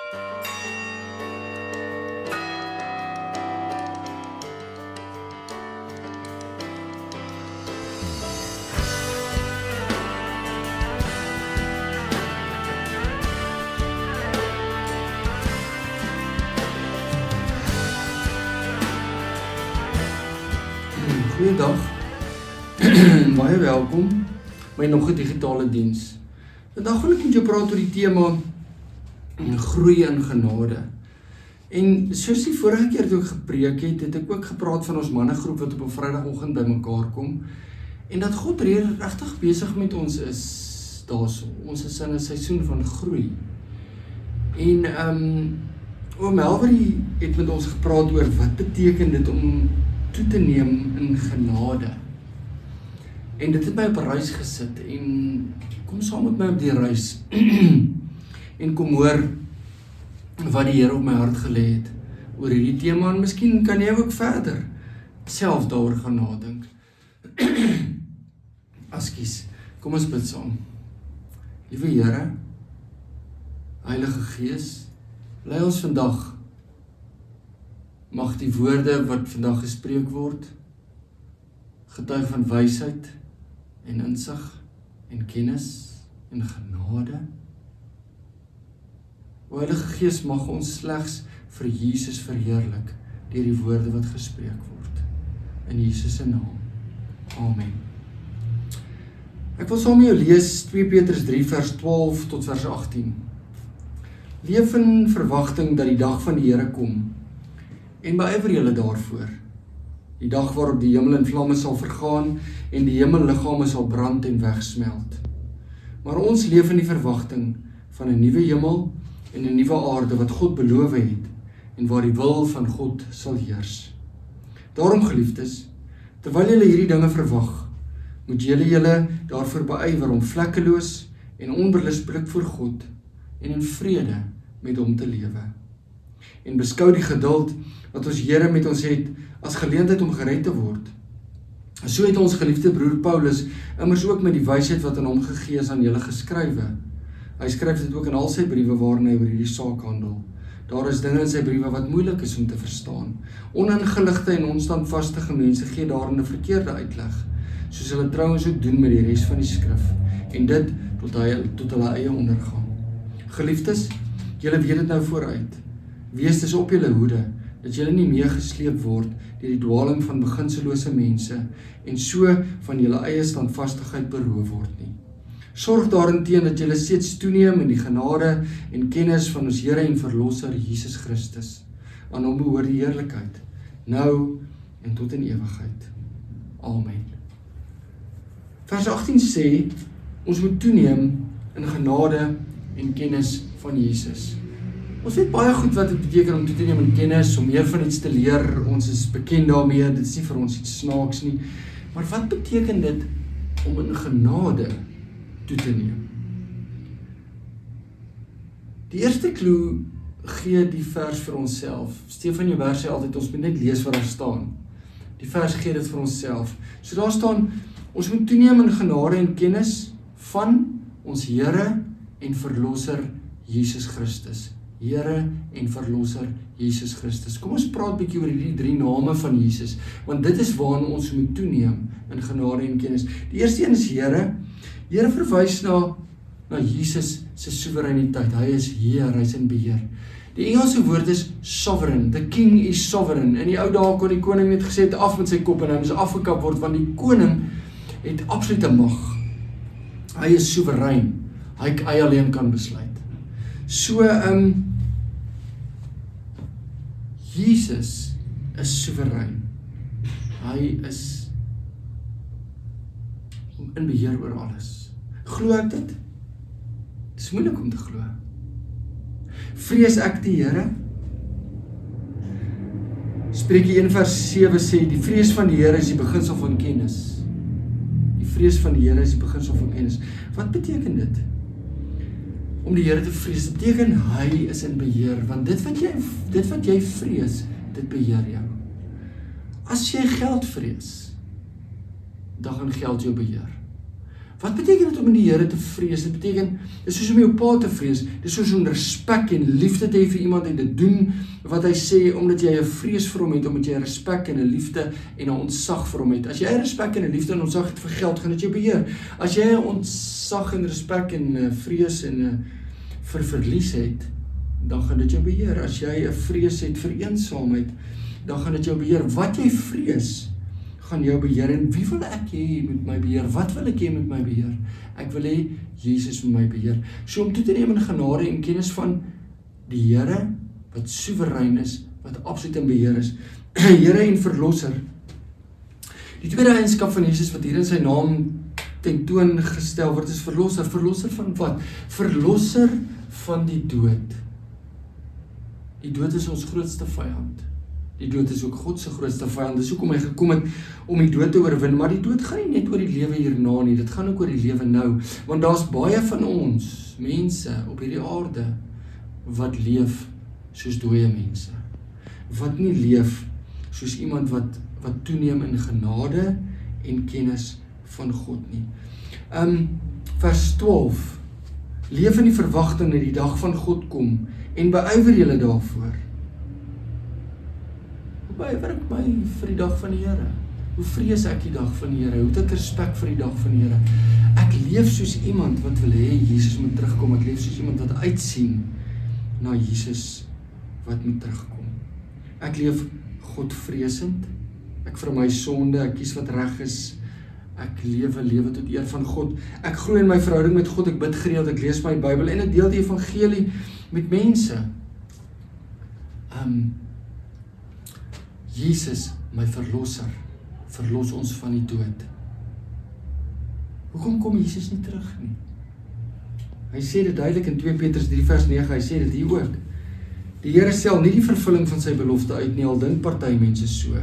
Goeiedag, baie welkom by nog 'n digitale diens. Vandag wil ek met jou praat oor die tema groei in genade. En soos die vorige keer toe ek gepreek het ek ook gepraat van ons mannegroep wat op 'n Vrydagoggend bymekaar kom. En dat God regtig besig met ons is, ons is in 'n seisoen van groei. En oom Melvery het met ons gepraat oor wat beteken dit om toe te neem in genade. En dit het my op 'n reis gesit en kom saam met my op die reis en kom hoor wat die Here op my hart gelê het oor hierdie tema en miskien kan jy ook verder self daaroor gaan nadink. Askies, kom ons bid saam. Liewe Here, Heilige Gees, lei ons vandag. Mag die woorde wat vandag gespreek word, getuig van wysheid en insig en kennis en genade. O Heilige Gees, mag ons slegs vir Jesus verheerlik deur die woorde wat gespreek word. In Jesus se naam. Amen. Ek wil saam met jou lees 2 Petrus 3 vers 12 tot vers 18. Leef in verwagting dat die dag van die Here kom. En beywer julle daarvoor, die dag waarop die hemel in vlamme sal vergaan en die hemelliggame sal brand en wegsmelt. Maar ons leef in die verwagting van 'n nuwe hemel en 'n nuwe aarde wat God beloof het en waar die wil van God sal heers. Daarom geliefdes, terwyl julle hierdie dinge verwag, moet julle daarvoor beywer om vlekkeloos en onberispelik voor God en in vrede met hom te lewe. En beskou die geduld wat ons Here met ons het as geleentheid om gered te word. So het ons geliefde broer Paulus immers ook met die wysheid wat aan hom gegee is aan julle geskrywe. Hy skryf dit ook in al sy briewe waarin hy oor hierdie saak handel. Daar is dinge in sy briewe wat moeilik is om te verstaan. Oningeligte en onstandvastige mense gee daarin 'n verkeerde uitleg, soos hulle trouens ook doen met die res van die skrif, en dit tot hulle eie ondergang. Geliefdes, julle weet dit nou vooruit. Wees dus op julle hoede, dat julle nie meegesleep word deur die dwaling van beginselose mense en so van julle eie standvastigheid beroof word nie. Sorg daarenteen dat julle steeds toeneem in die genade en kennis van ons Here en Verlosser Jesus Christus. Aan hom behoort die heerlikheid, nou en tot in ewigheid. Amen. Vers 18 sê, ons moet toeneem in genade en kennis van Jesus. Ons weet baie goed wat dit beteken om toe te neem in kennis, om meer van iets te leer, ons is bekend daarmee, dit is nie vir ons iets snaaks nie, maar wat beteken dit om in genade toe te neem? Die eerste klou gee die vers vir onsself. Stefan Jouwer sê altyd, ons moet net lees wat daar staan. Die vers gee dit vir onsself. So daar staan, ons moet toeneem in genade en kennis van ons Here en Verlosser Jesus Christus. Here en Verlosser Jesus Christus. Kom ons praat bietjie oor hierdie 3 name van Jesus, want dit is waarna ons moet toeneem in genade en kennis. Die eerste een is Here. Here verwys na Jesus se soewereiniteit. Hy is Heer, hy is in beheer. Die Engelse woord is sovereign. The king is sovereign. In die ou dae kon die koning net gesê het af met sy kop en hy moes afgekap word, want die koning het absolute mag. Hy is soewerein. Hy alleen kan besluit. So, Jesus is soewerein. Hy is in beheer oor alles. Glo ek dit? Dit is moeilik om te glo. Vrees ek die Here? Spreuke 1 vers 7 sê, die vrees van die Here is die beginsel van kennis. Die vrees van die Here is die beginsel van kennis. Wat beteken dit? Om die Here te vrees, dit beteken hy is in beheer, want dit wat jy vrees, dit beheer jou. As jy geld vrees, dan gaan geld jou beheer. Wat beteken dit om in die Here te vrees? Dit beteken, dit is soos om jou pa te vrees, dit is soos om respek en liefde te hê vir iemand en te doen wat hy sê, omdat jy 'n vrees vir hom het, omdat jy 'n respek en 'n liefde en 'n ontzag vir hom het. As jy 'n respek en 'n liefde en ontzag het vir geld, gaan dit jou beheer. As jy 'n ontzag en respek en vrees en vir verlies het, dan gaan dit jou beheer. As jy 'n vrees het vir eensaamheid, dan gaan dit jou beheer. Wat jy vrees, gaan jou beheer. En wie wil ek hê met my beheer? Wat wil ek hê met my beheer? Ek wil hê Jesus met my beheer. So om toe te neem in genade en kennis van die Here, wat soewerein is, wat absoluut in beheer is. Here en Verlosser. Die tweede eienskap van Jesus wat hier in sy naam tentoon gestel word, is Verlosser. Verlosser van wat? Verlosser van die dood. Die dood is ons grootste vyand. Die dood is ook God se grootste vyand. Dis hoekom hy gekom het om die dood te oorwin. Maar die dood gaan nie net oor die lewe hierna nie, dit gaan ook oor die lewe nou. Want daar's baie van ons, mense op hierdie aarde, wat leef soos dooie mense. Wat nie leef soos iemand wat toeneem in genade en kennis van God nie. Vers 12. Leef in die verwagting dat die dag van God kom en beywer julle daarvoor. Hoe beywer ek my vir die dag van die Here? Hoe vrees ek die dag van die Here? Hoe het ek respek vir die dag van die Here? Ek leef soos iemand wat wil hê Jesus moet terugkom. Ek leef soos iemand wat uitsien na Jesus wat moet terugkom. Ek leef God vreesend. Ek vermy sonde, ek kies wat reg is. Ek lewe tot eer van God. Ek groei in my verhouding met God, ek bid gereeld, ek lees my Bybel en ek deel die evangelie met mense. Jesus, my verlosser, verlos ons van die dood. Hoekom kom Jesus nie terug nie? Hy sê dit duidelik in 2 Petrus 3 vers 9, hy sê dit hier ook. Die Here stel nie die vervulling van sy belofte uit nie, al dink party mense so.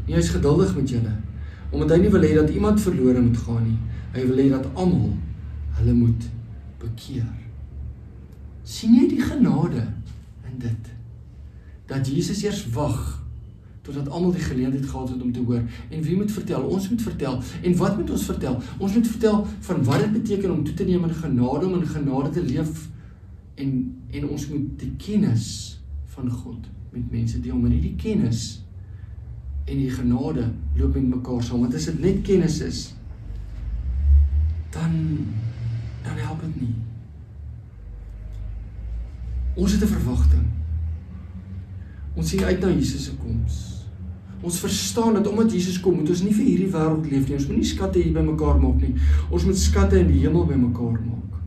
Nee, hy is geduldig met julle, omdat hy nie wil hê dat iemand verlore moet gaan nie. Hy wil hê dat almal hulle moet bekeer. Sien jy die genade in dit? Dat Jesus eers wag totdat almal die geleentheid gehad het om te hoor. En wie moet vertel? Ons moet vertel. En wat moet ons vertel? Ons moet vertel van wat dit beteken om toe te neem in genade, om in genade te leef, en ons moet die kennis van God met mense deel. Maar die kennis en die genade loop met mekaar saam. Want as dit net kennis is, dan help dit nie. Ons het 'n verwagting. Ons sien uit na Jesus se koms. Ons verstaan dat omdat Jesus kom, moet ons nie vir hierdie wêreld leef nie. Ons moet nie skatte hier by mekaar maak nie. Ons moet skatte in die hemel by mekaar maak.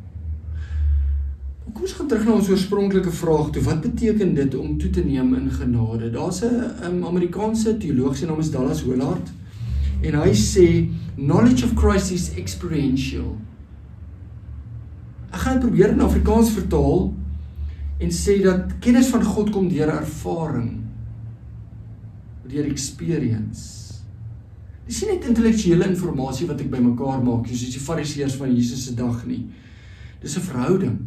Kom ons gaan terug na ons oorspronklike vraag toe. Wat beteken dit om toe te neem in genade? Daar's 'n Amerikaanse teoloog, sy naam is Dallas Willard, en hy sê, knowledge of Christ is experiential. Ek gaan dit probeer in Afrikaans vertaal, en sê dat kennis van God kom deur ervaring, deur experience. Dit is nie net intellektuele informasie wat ek bymekaar maak, soos die fariseërs van Jesus se dag nie. Dis 'n verhouding,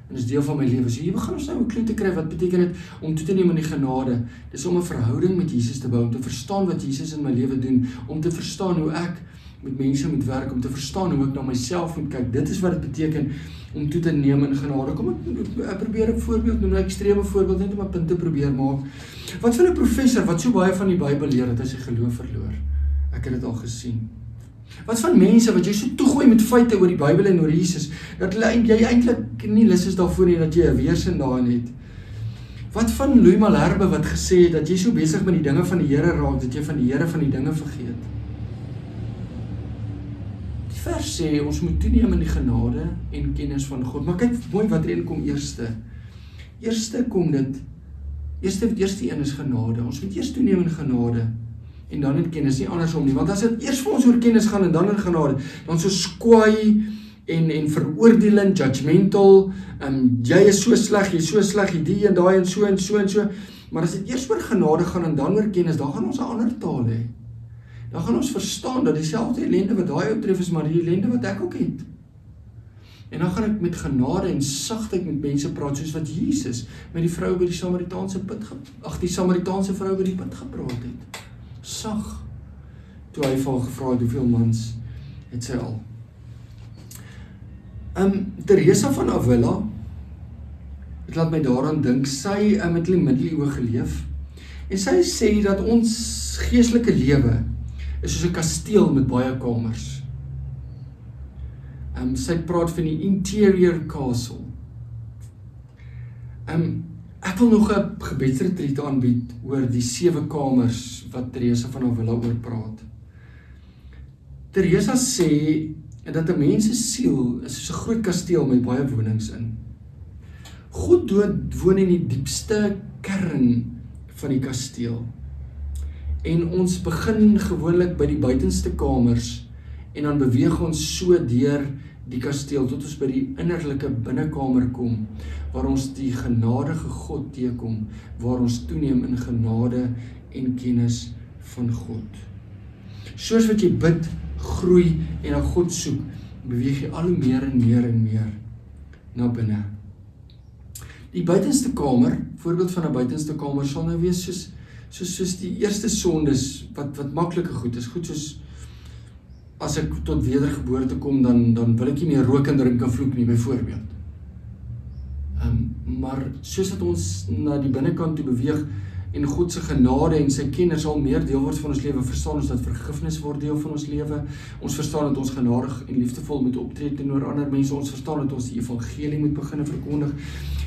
en dis deel van my lewe. So hier begin ons nou 'n klou te kry, wat beteken dit om toe te neem in die genade? Dis om 'n verhouding met Jesus te bou, om te verstaan wat Jesus in my lewe doen, om te verstaan hoe ek met mense moet werk, om te verstaan hoe ek na myself moet kyk. Dit is wat dit beteken om toe te neem in genade. Kom ek probeer 'n voorbeeld noem, 'n ekstreme voorbeeld, net om 'n punt te probeer maak. Wat van 'n professor wat so baie van die Bybel leer dat hy sy geloof verloor? Ek het dit al gesien. Wat van mense wat jy so toegooi met feite oor die Bybel en oor Jesus, dat jy eintlik nie lus is daarvoor nie, dat jy 'n weerstand daarin het. Wat van Louis Malherbe wat gesê het dat jy so besig met die dinge van die Here raak, dat jy van die Here van die dinge vergeet? Die vers sê, ons moet toeneem in die genade en kennis van God. Maar kyk mooi wat erin kom eerste. Eerste kom dit, eerste een is genade. Ons moet eers toeneem in genade en dan in kennis, nie andersom nie. Want as dit eers vir ons oor kennis gaan en dan in genade, dan so skwaai en veroordelend, judgmental, jy is so sleg, jy is so sleg, jy die en daai en so en so en so. Maar as dit eers oor genade gaan en dan oor kennis, dan gaan ons 'n ander taal hê. Dan gaan ons verstaan dat dieselfde ellende wat daai ou tref is, maar die ellende wat ek ook het. En dan gaan ek met genade en sagtheid met mense praat, soos wat Jesus met die vrou by die Samaritaanse die Samaritaanse vrou by die put gepraat het. Sag, toe hy vir haar gevra het, hoeveel mans het sy al? Teresa van Avila, dit laat my daaraan dink, sy het in die middeleeue geleef, en sy sê dat ons geestelike lewe is soos 'n kasteel met baie kamers. Sy praat van die interior castle. Ek wil nog 'n gebedsretreat aanbied oor die 7 kamers wat Teresa van Avila oor praat. Teresa sê dat 'n mens se siel is soos 'n groot kasteel met baie wonings in. God woon in die diepste kern van die kasteel. En ons begin gewoonlik by die buitenste kamers en dan beweeg ons so deur die kasteel tot ons by die innerlike binnekamer kom, waar ons die genadige God teekom, waar ons toeneem in genade en kennis van God. Soos wat jy bid, groei en na God soek, beweeg jy al hoe meer en meer en meer na binne. Die buitenste kamer, voorbeeld van 'n buitenste kamer sal nou wees soos die eerste sondes wat maklike goed is. Goed soos as ek tot wedergeboorte kom, dan wil ek nie meer rook en drink en vloek nie, byvoorbeeld. Maar soos dat ons na die binnekant toe beweeg en God se genade en sy kennis al meer deel word van ons lewe, verstaan ons dat vergifnis word deel van ons lewe. Ons verstaan dat ons genadig en liefdevol moet optree teenoor ander mense. Ons verstaan dat ons die evangelie moet begin verkondig.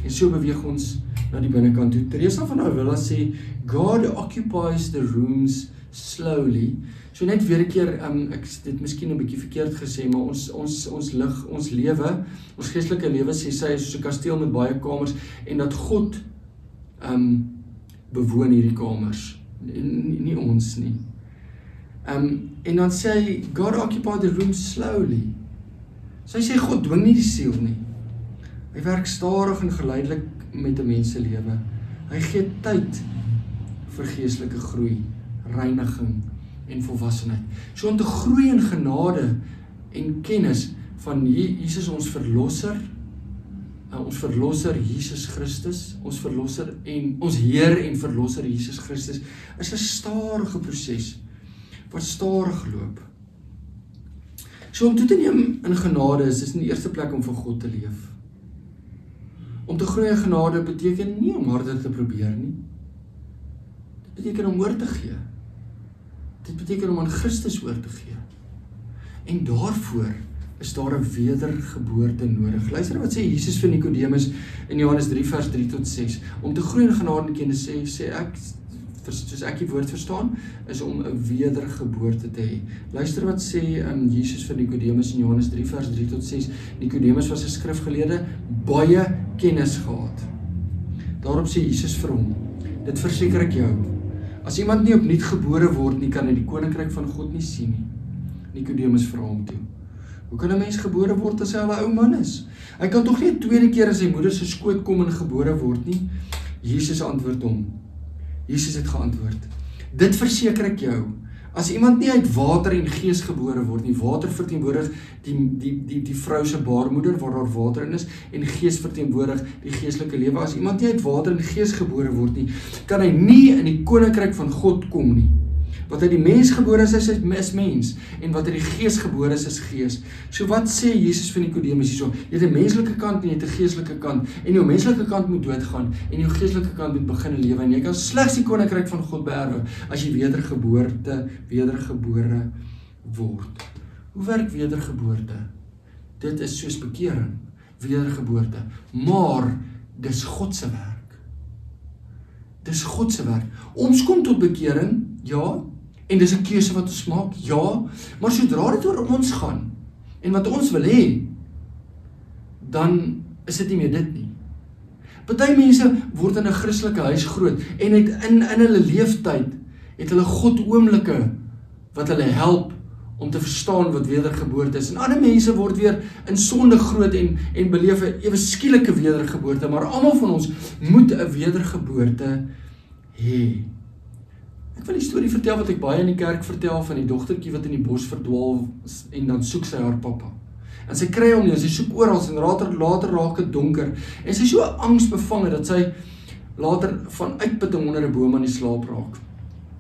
En so beweeg ons na die binnekant toe. Teresa van Avila sê, God occupies the rooms slowly. So net weer 'n keer, ek dit miskien 'n bietjie verkeerd gesê, maar ons lewe, ons geestelike lewe, sê sy is soos 'n kasteel met baie kamers, en dat God bewoon hierdie kamers, nie ons nie. En dan sê hy, God occupied the room slowly. Sy sê, God dwing nie die siel nie. Hy werk stadig en geleidelik met 'n mens se lewe. Hy gee tyd vir geestelike groei, reiniging en volwassenheid. So om te groei in genade en kennis van Jesus ons verlosser, Jesus Christus, ons Heer en verlosser Jesus Christus, is 'n stadige proses wat stadig loop. So om toe te neem in genade is in die eerste plek om vir God te leef. Om te groei in genade beteken nie om harder te probeer nie. Dit beteken om oor te gee. Dit beteken om aan Christus oor te gee. En daarvoor is daar 'n wedergeboorte nodig. Luister wat sê Jesus vir Nikodemus in Johannes 3 vers 3 tot 6. Om te groei in genade en kennis sê ek, soos ek die woord verstaan, is om 'n wedergeboorte te hê. Luister wat sê Jesus vir Nikodemus in Johannes 3 vers 3 tot 6. Nikodemus was 'n skrifgeleerde, baie kennis gehad. Daarop sê Jesus vir hom, dit verseker ek jou, as iemand nie opnuut gebore word nie, kan hy die koninkryk van God nie sien nie. Nikodemus vra hom toe, hoe kan 'n mens gebore word as hy al 'n ou man is? Hy kan tog nie 'n tweede keer in sy moeder se skoot kom en gebore word nie? Jesus antwoord hom. Jesus het geantwoord, dit verseker ek jou, as iemand nie uit water en gees gebore word nie, water verteenwoordig die vrou se baarmoeder waar daar water in is, en gees verteenwoordig die geestelike lewe. As iemand nie uit water en gees gebore word nie, kan hy nie in die koninkryk van God kom nie. Wat uit die mens gebore is mens, en wat uit die gees gebore is gees. So wat sê Jesus vir Nikodemus hierso? Jy het 'n menslike kant en jy het 'n geestelike kant, en jou menslike kant moet doodgaan, en jou geestelike kant moet begin lewe, en jy kan slegs die koninkryk van God beerwe, as jy wedergebore word. Hoe werk wedergeboorte? Dit is soos bekering, wedergeboorte, maar dis God se werk. Dis God se werk. Ons kom tot bekering, ja, en dis 'n keuse wat ons maak, ja, maar sodra dit oor ons gaan, en wat ons wil hê, dan is dit nie meer dit nie. Party mense word in 'n Christelike huis groot, en het in hulle leeftyd, het hulle God oomblikke, wat hulle help, om te verstaan wat wedergeboorte is. En ander mense word weer in sonde groot, en beleef 'n ewe skielike wedergeboorte, maar almal van ons moet 'n wedergeboorte hê. Ek wil die storie vertel wat ek baie in die kerk vertel, van die dogtertjie wat in die bos verdwaal, en dan soek sy haar pappa. En sy kry hom nie, en sy soek oral, en later raak dit donker, en sy is so angsbevange, dat sy later van uitputting onder 'n boom aan die slaap raak.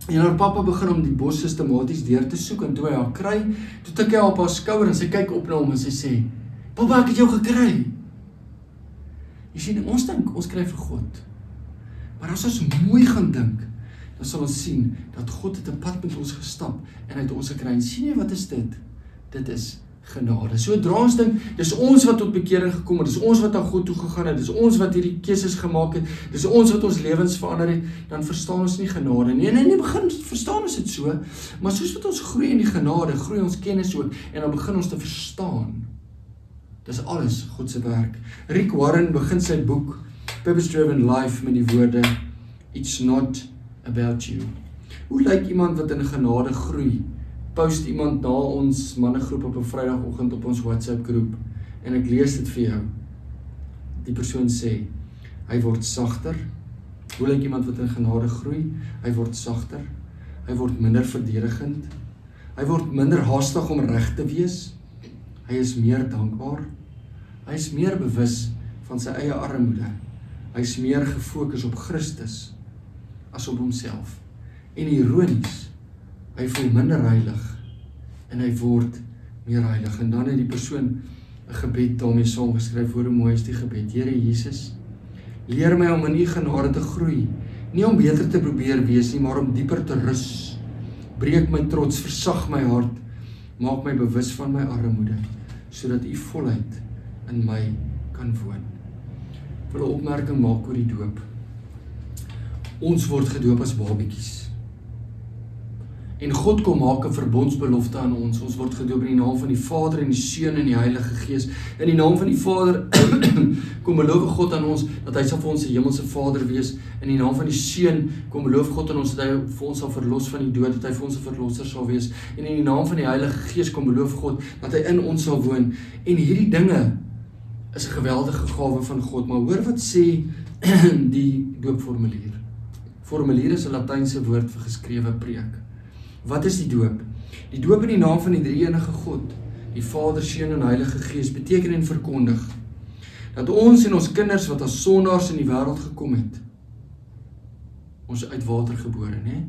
En haar pappa begin om die bos systematies deur te soek, en toe hy haar kry, toe tik hy op haar skouer, en sy kyk op na hom, en sy sê, Papa, ek het jou gekry. Jy sien, ons dink, ons kry vir God. Maar as ons mooi gaan dink, dan sal ons sien, dat God het 'n pad met ons gestap, en hy het ons gekry. En sien jy, wat is dit? Dit is genade. Sodra ons dink, dis ons wat tot bekering gekom het, dis ons wat aan God toe gegaan het, dis ons wat hierdie keuses gemaak het, dis ons wat ons lewens verander het, dan verstaan ons nie genade nie. En in die begin verstaan ons dit so, maar soos wat ons groei in die genade, groei ons kennis ook, en dan begin ons te verstaan. Dis alles God se werk. Rick Warren begin sy boek Purpose Driven Life met die woorde It's not about you. Hoe lyk iemand wat in genade groei? Post iemand na ons mannegroep op 'n Vrydagoggend op ons WhatsApp groep, en ek lees dit vir jou. Die persoon sê, hy word sagter. Hoe lyk iemand wat in genade groei? Hy word sagter. Hy word minder verdedigend. Hy word minder haastig om reg te wees. Hy is meer dankbaar. Hy is meer bewus van sy eie armoede. Hy is meer gefokus op Christus as op homself. En ironies, hy voel minder heilig en hy word meer heilig. En dan het die persoon 'n gebed daarmee saamgeskryf. Hoe mooi is die gebed? Here Jesus, leer my om in u genade te groei. Nie om beter te probeer wees nie, maar om dieper te rus. Breek my trots, versag my hart, maak my bewus van my armoede, sodat u volheid in my kan woon. Ek wil 'n opmerking maak oor die doop. Ons word gedoop as babietjies. En God kom maak 'n verbondsbelofte aan ons. Ons word gedoop in die naam van die Vader en die Seun en die Heilige Gees. In die naam van die Vader kom beloof God aan ons dat hy sal vir ons 'n hemelse Vader wees. In die naam van die Seun kom beloof God aan ons dat hy vir ons sal verlos van die dood, dat hy vir ons 'n verlosser sal wees. En in die naam van die Heilige Gees kom beloof God dat hy in ons sal woon. En hierdie dinge is 'n geweldige gawe van God. Maar hoor wat sê die doopformulier. Formulier is 'n Latynse woord vir geskrewe preek. Wat is die doop? Die doop in die naam van die drie-enige God, die Vader, Seun en Heilige Gees, beteken en verkondig dat ons en ons kinders wat as sondaars in die wêreld gekom het, ons uit water gebore, né?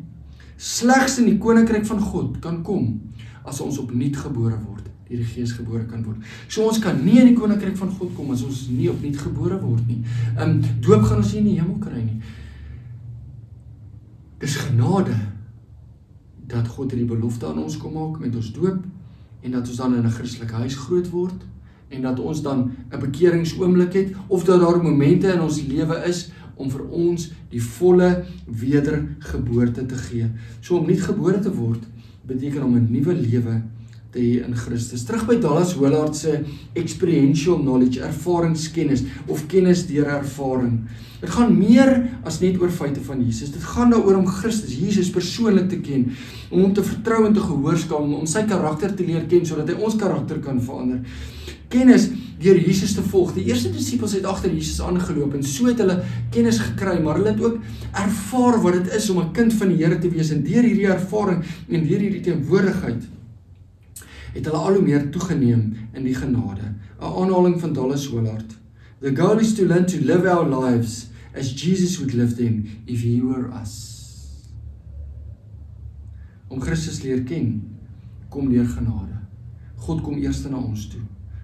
Slegs in die koninkryk van God kan kom as ons opnuut gebore word, deur die Gees gebore kan word. So ons kan nie in die koninkryk van God kom as ons nie opnuut gebore word nie. Doop gaan ons nie in die hemel kry nie. Dis genade dat God hierdie belofte aan ons kom maak met ons doop, en dat ons dan in 'n Christelike huis groot word, en dat ons dan 'n bekeringsoomblik het, of dat daar momente in ons lewe is om vir ons die volle wedergeboorte te gee. So om nie gebore te word beteken om 'n nuwe lewe te hê in Christus. Terug by Dallas Willard se experiential knowledge, ervaringskennis of kennis deur ervaring. Dit gaan meer as net oor feite van Jesus. Dit gaan daaroor om Christus, Jesus persoonlik te ken, om hom te vertrou en te gehoorsaam, om sy karakter te leer ken sodat hy ons karakter kan verander. Kennis deur Jesus te volg. Die eerste disippels het agter Jesus aangeloop en so het hulle kennis gekry, maar hulle het ook ervaar wat dit is om 'n kind van die Here te wees, en deur hierdie ervaring en deur hierdie teenwoordigheid het hulle al hoe meer toegeneem in die genade. 'n Aanhaling van Dallas Willard. The goal is to learn to live our lives as Jesus would live them if he were us. Om Christus leer ken, kom deur genade. God kom eers na ons toe.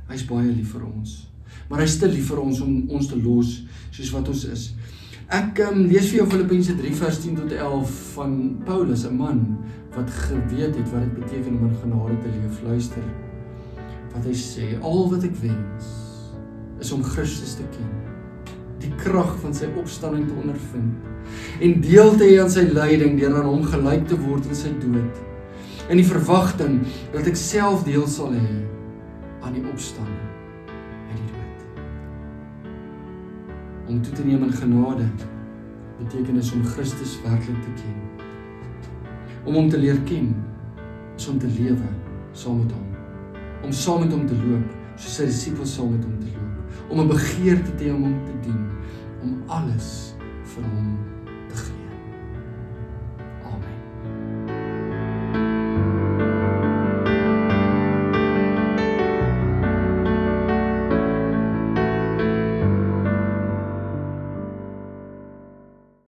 Hy is baie lief vir ons. Maar hy is te lief vir ons om ons te los soos wat ons is. Ek lees vir jou Filippense 3 vers 10 tot 11 van Paulus, 'n man wat geweet het wat dit beteken om in genade te leef. Luister wat hy sê: al wat ek wens is om Christus te ken, die krag van sy opstanding te ondervind en deel te hê aan sy lyding deur aan hom gelyk te word in sy dood, in die verwagting dat ek self deel sal hê aan die opstanding uit die dood. Om toe te neem in genade beteken is om Christus werklik te ken. Om hom te leer ken is om te lewe saam met hom. Om saam met hom te loop, soos sy disippels saam met hom te loop. Om 'n begeerte te hê om hom te dien. Om alles vir hom